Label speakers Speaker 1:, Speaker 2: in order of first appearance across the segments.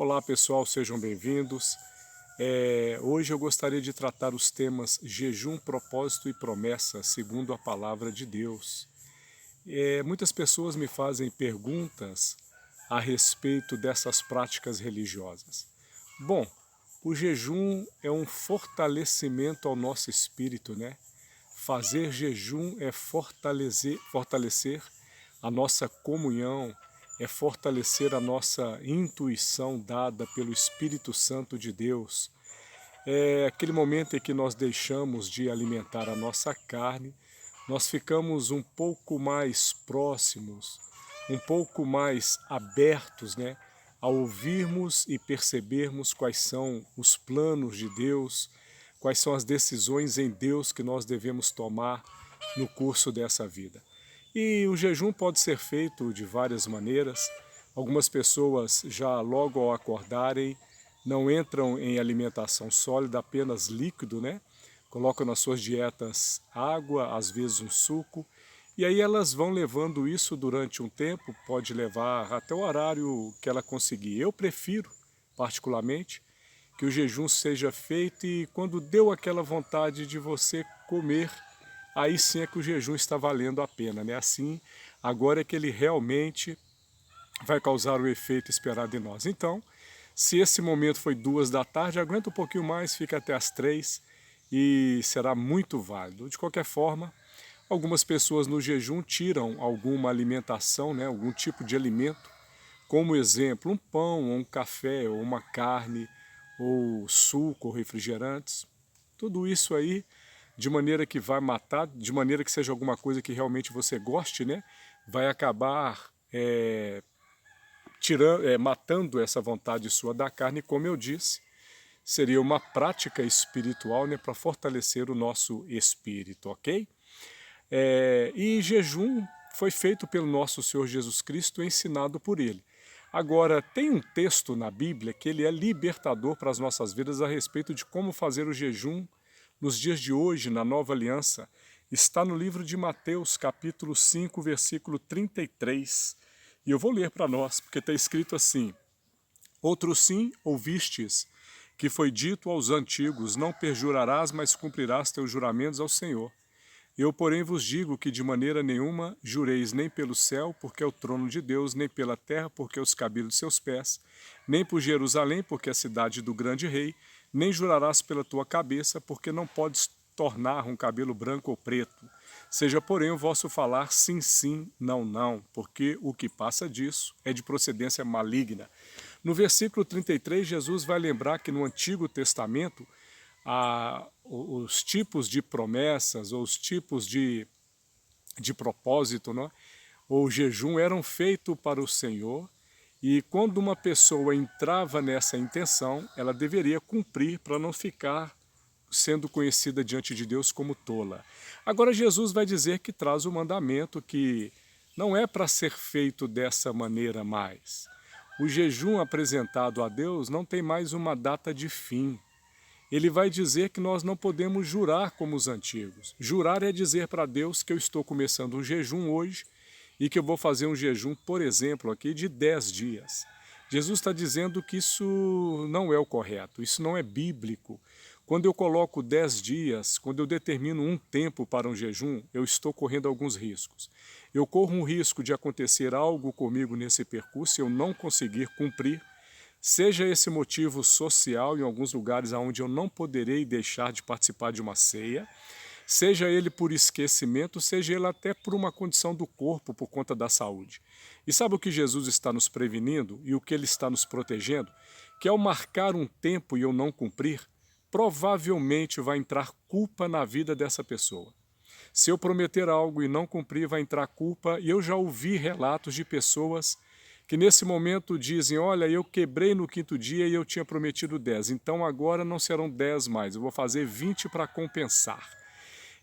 Speaker 1: Olá pessoal, sejam bem-vindos. Hoje eu gostaria de tratar os temas jejum, propósito e promessa, segundo a palavra de Deus. Muitas pessoas me fazem perguntas a respeito dessas práticas religiosas. Bom, o jejum é um fortalecimento ao nosso espírito, né? Fazer jejum é fortalecer a nossa comunhão, é fortalecer a nossa intuição dada pelo Espírito Santo de Deus. É aquele momento em que nós deixamos de alimentar a nossa carne, nós ficamos um pouco mais próximos, um pouco mais abertos, né, a ouvirmos e percebermos quais são os planos de Deus, quais são as decisões em Deus que nós devemos tomar no curso dessa vida. E o jejum pode ser feito de várias maneiras. Algumas pessoas já logo ao acordarem não entram em alimentação sólida, apenas líquido, né? Colocam nas suas dietas água, às vezes um suco, e aí elas vão levando isso durante um tempo, pode levar até o horário que ela conseguir. Eu prefiro, particularmente, que o jejum seja feito e quando deu aquela vontade de você comer, aí sim é que o jejum está valendo a pena, né? Assim, agora é que ele realmente vai causar o efeito esperado em nós. Então, se esse momento foi 2 da tarde, aguenta um pouquinho mais, fica até as 3 e será muito válido. De qualquer forma, algumas pessoas no jejum tiram alguma alimentação, né? Algum tipo de alimento, como exemplo, um pão, ou um café, ou uma carne, ou suco, ou refrigerantes. Tudo isso aí, de maneira que vai matar, de maneira que seja alguma coisa que realmente você goste, né? Vai acabar matando essa vontade sua da carne, como eu disse, seria uma prática espiritual, né, para fortalecer o nosso espírito, ok? E jejum foi feito pelo nosso Senhor Jesus Cristo, ensinado por Ele. Agora, tem um texto na Bíblia que ele é libertador para as nossas vidas a respeito de como fazer o jejum nos dias de hoje, na Nova Aliança. Está no livro de Mateus, capítulo 5, versículo 33. E eu vou ler para nós, porque está escrito assim: Outro sim ouvistes, que foi dito aos antigos, não perjurarás, mas cumprirás teus juramentos ao Senhor. Eu, porém, vos digo que de maneira nenhuma jureis nem pelo céu, porque é o trono de Deus, nem pela terra, porque é os cabelos de seus pés, nem por Jerusalém, porque é a cidade do grande rei, nem jurarás pela tua cabeça, porque não podes tornar um cabelo branco ou preto. Seja, porém, o vosso falar sim, sim, não, não, porque o que passa disso é de procedência maligna. No versículo 33, Jesus vai lembrar que no Antigo Testamento, os tipos de promessas, ou os tipos de propósito, né, ou jejum eram feitos para o Senhor, e quando uma pessoa entrava nessa intenção, ela deveria cumprir para não ficar sendo conhecida diante de Deus como tola. Agora Jesus vai dizer que traz o mandamento que não é para ser feito dessa maneira mais. O jejum apresentado a Deus não tem mais uma data de fim. Ele vai dizer que nós não podemos jurar como os antigos. Jurar é dizer para Deus que eu estou começando um jejum hoje e que eu vou fazer um jejum, por exemplo, aqui de 10 dias. Jesus está dizendo que isso não é o correto, isso não é bíblico. Quando eu coloco 10 dias, quando eu determino um tempo para um jejum, eu estou correndo alguns riscos. Eu corro um risco de acontecer algo comigo nesse percurso e eu não conseguir cumprir, seja esse motivo social em alguns lugares onde eu não poderei deixar de participar de uma ceia, seja ele por esquecimento, seja ele até por uma condição do corpo, por conta da saúde. E sabe o que Jesus está nos prevenindo e o que Ele está nos protegendo? Que ao marcar um tempo e eu não cumprir, provavelmente vai entrar culpa na vida dessa pessoa. Se eu prometer algo e não cumprir, vai entrar culpa, e eu já ouvi relatos de pessoas que nesse momento dizem, olha, eu quebrei no 5º dia e eu tinha prometido 10, então agora não serão 10 mais, eu vou fazer 20 para compensar.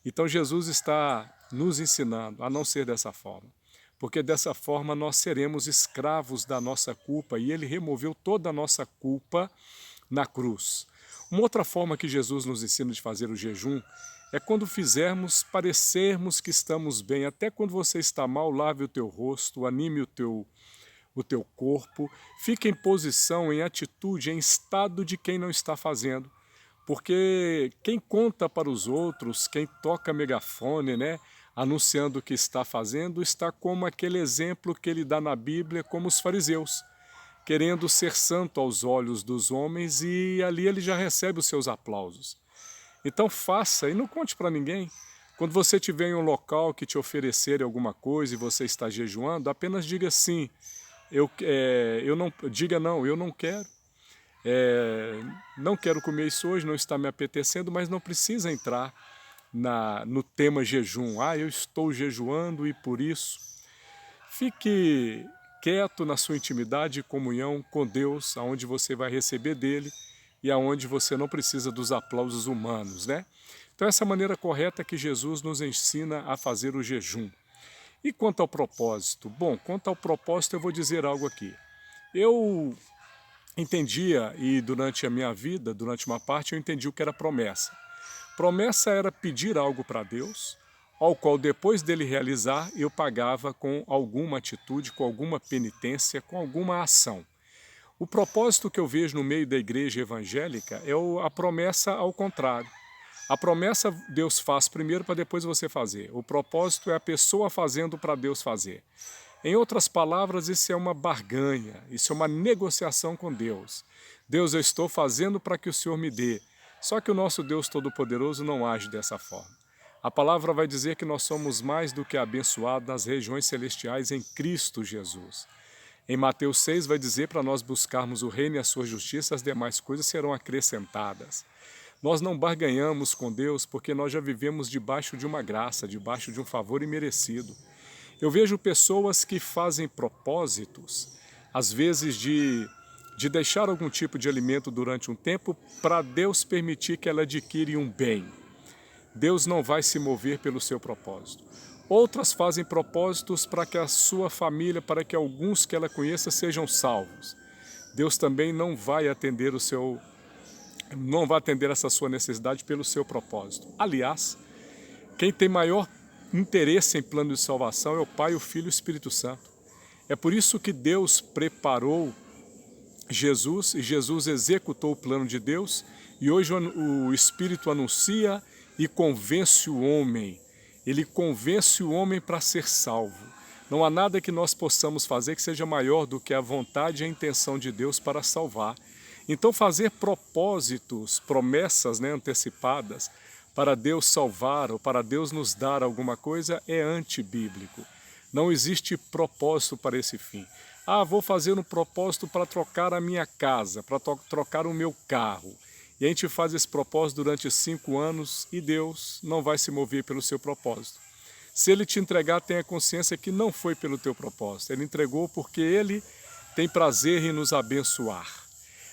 Speaker 1: Então Jesus está nos ensinando a não ser dessa forma, porque dessa forma nós seremos escravos da nossa culpa e Ele removeu toda a nossa culpa na cruz. Uma outra forma que Jesus nos ensina de fazer o jejum é quando fizermos parecermos que estamos bem. Até quando você está mal, lave o teu rosto, anime o teu corpo, fica em posição, em atitude, em estado de quem não está fazendo. Porque quem conta para os outros, quem toca megafone, né, anunciando o que está fazendo, está como aquele exemplo que ele dá na Bíblia, como os fariseus, querendo ser santo aos olhos dos homens, e ali ele já recebe os seus aplausos. Então faça e não conte para ninguém. Quando você estiver em um local que te oferecerem alguma coisa e você está jejuando, apenas diga sim. Eu não, diga não, eu não quero. Não quero comer isso hoje, não está me apetecendo, mas não precisa entrar no tema jejum. Ah, eu estou jejuando e por isso. Fique quieto na sua intimidade e comunhão com Deus, aonde você vai receber dele e aonde você não precisa dos aplausos humanos, né? Então essa é a maneira correta que Jesus nos ensina a fazer o jejum. E quanto ao propósito? Bom, quanto ao propósito eu vou dizer algo aqui. Eu entendia, e durante a minha vida, durante uma parte, eu entendi o que era promessa. Promessa era pedir algo para Deus, ao qual depois dele realizar, eu pagava com alguma atitude, com alguma penitência, com alguma ação. O propósito que eu vejo no meio da igreja evangélica é a promessa ao contrário. A promessa Deus faz primeiro para depois você fazer. O propósito é a pessoa fazendo para Deus fazer. Em outras palavras, isso é uma barganha, isso é uma negociação com Deus. Deus, eu estou fazendo para que o Senhor me dê. Só que o nosso Deus Todo-Poderoso não age dessa forma. A palavra vai dizer que nós somos mais do que abençoados nas regiões celestiais em Cristo Jesus. Em Mateus 6 vai dizer para nós buscarmos o reino e a sua justiça, as demais coisas serão acrescentadas. Nós não barganhamos com Deus porque nós já vivemos debaixo de uma graça, debaixo de um favor imerecido. Eu vejo pessoas que fazem propósitos, às vezes de deixar algum tipo de alimento durante um tempo para Deus permitir que ela adquire um bem. Deus não vai se mover pelo seu propósito. Outras fazem propósitos para que a sua família, para que alguns que ela conheça sejam salvos. Deus também não vai atender essa sua necessidade pelo seu propósito. Aliás, quem tem maior interesse em plano de salvação é o Pai, o Filho e o Espírito Santo. É por isso que Deus preparou Jesus, e Jesus executou o plano de Deus, e hoje o Espírito anuncia e convence o homem. Ele convence o homem para ser salvo. Não há nada que nós possamos fazer que seja maior do que a vontade e a intenção de Deus para salvar. Então fazer propósitos, promessas, né, antecipadas, para Deus salvar ou para Deus nos dar alguma coisa é antibíblico. Não existe propósito para esse fim. Ah, vou fazer um propósito para trocar a minha casa, para trocar o meu carro. E a gente faz esse propósito durante 5 anos e Deus não vai se mover pelo seu propósito. Se Ele te entregar, tenha consciência que não foi pelo teu propósito. Ele entregou porque Ele tem prazer em nos abençoar.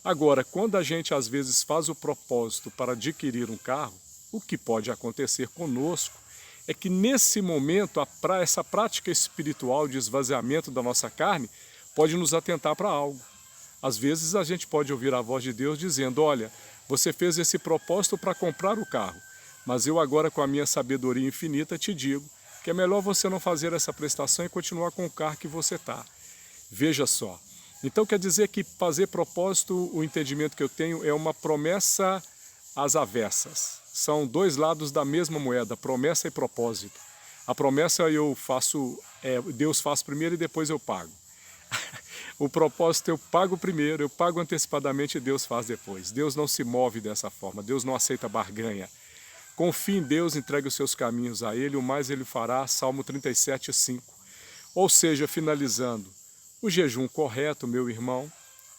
Speaker 1: Agora, quando a gente às vezes faz o propósito para adquirir um carro, o que pode acontecer conosco é que nesse momento essa prática espiritual de esvaziamento da nossa carne pode nos atentar para algo. Às vezes a gente pode ouvir a voz de Deus dizendo, olha, você fez esse propósito para comprar o carro, mas eu agora com a minha sabedoria infinita te digo que é melhor você não fazer essa prestação e continuar com o carro que você está. Veja só. Então quer dizer que fazer propósito, o entendimento que eu tenho, é uma promessa às avessas. São dois lados da mesma moeda, promessa e propósito. A promessa Deus faz primeiro e depois eu pago. O propósito eu pago primeiro, eu pago antecipadamente e Deus faz depois. Deus não se move dessa forma, Deus não aceita barganha. Confie em Deus, entregue os seus caminhos a Ele, o mais Ele fará, Salmo 37:5. Ou seja, finalizando, o jejum correto, meu irmão,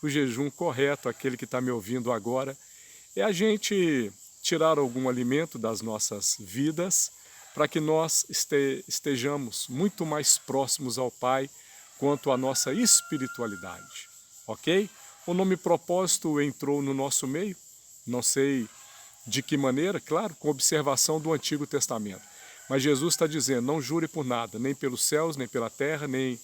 Speaker 1: o jejum correto, aquele que está me ouvindo agora, é a gente tirar algum alimento das nossas vidas para que nós estejamos muito mais próximos ao Pai quanto à nossa espiritualidade, ok? O nome propósito entrou no nosso meio, não sei de que maneira, claro, com observação do Antigo Testamento. Mas Jesus está dizendo, não jure por nada, nem pelos céus, nem pela terra, nem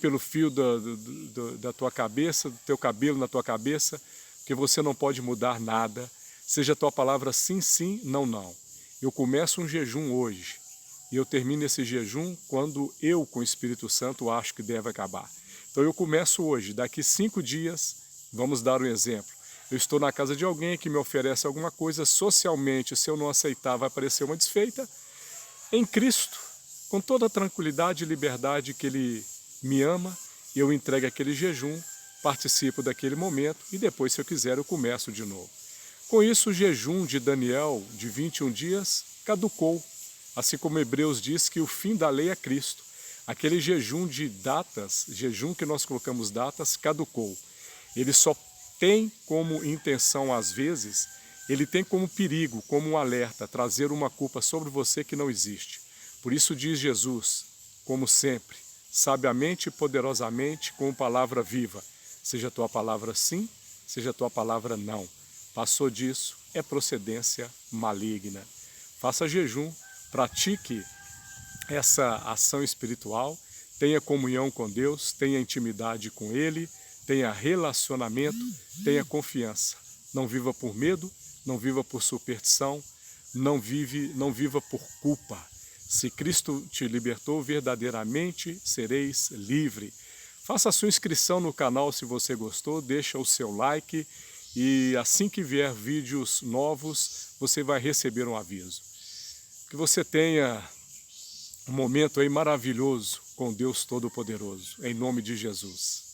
Speaker 1: pelo fio da tua cabeça, do teu cabelo na tua cabeça, porque você não pode mudar nada. Seja a tua palavra sim, sim, não, não. Eu começo um jejum hoje e eu termino esse jejum quando eu, com o Espírito Santo, acho que deve acabar. Então eu começo hoje, daqui 5 dias, vamos dar um exemplo. Eu estou na casa de alguém que me oferece alguma coisa, socialmente, se eu não aceitar, vai parecer uma desfeita. Em Cristo, com toda a tranquilidade e liberdade que Ele me ama, eu entrego aquele jejum, participo daquele momento e depois, se eu quiser, eu começo de novo. Com isso, o jejum de Daniel, de 21 dias, caducou. Assim como Hebreus diz que o fim da lei é Cristo. Aquele jejum de datas, jejum que nós colocamos datas, caducou. Ele só tem como intenção, às vezes, ele tem como perigo, como um alerta, trazer uma culpa sobre você que não existe. Por isso diz Jesus, como sempre, sabiamente e poderosamente, com palavra viva. Seja a tua palavra sim, seja a tua palavra não. Passou disso, é procedência maligna. Faça jejum, pratique essa ação espiritual, tenha comunhão com Deus, tenha intimidade com Ele, tenha relacionamento, tenha confiança. Não viva por medo, não viva por superstição, não viva por culpa. Se Cristo te libertou, verdadeiramente sereis livre. Faça a sua inscrição no canal se você gostou, deixa o seu like e assim que vier vídeos novos, você vai receber um aviso. Que você tenha um momento aí maravilhoso com Deus Todo-Poderoso, em nome de Jesus.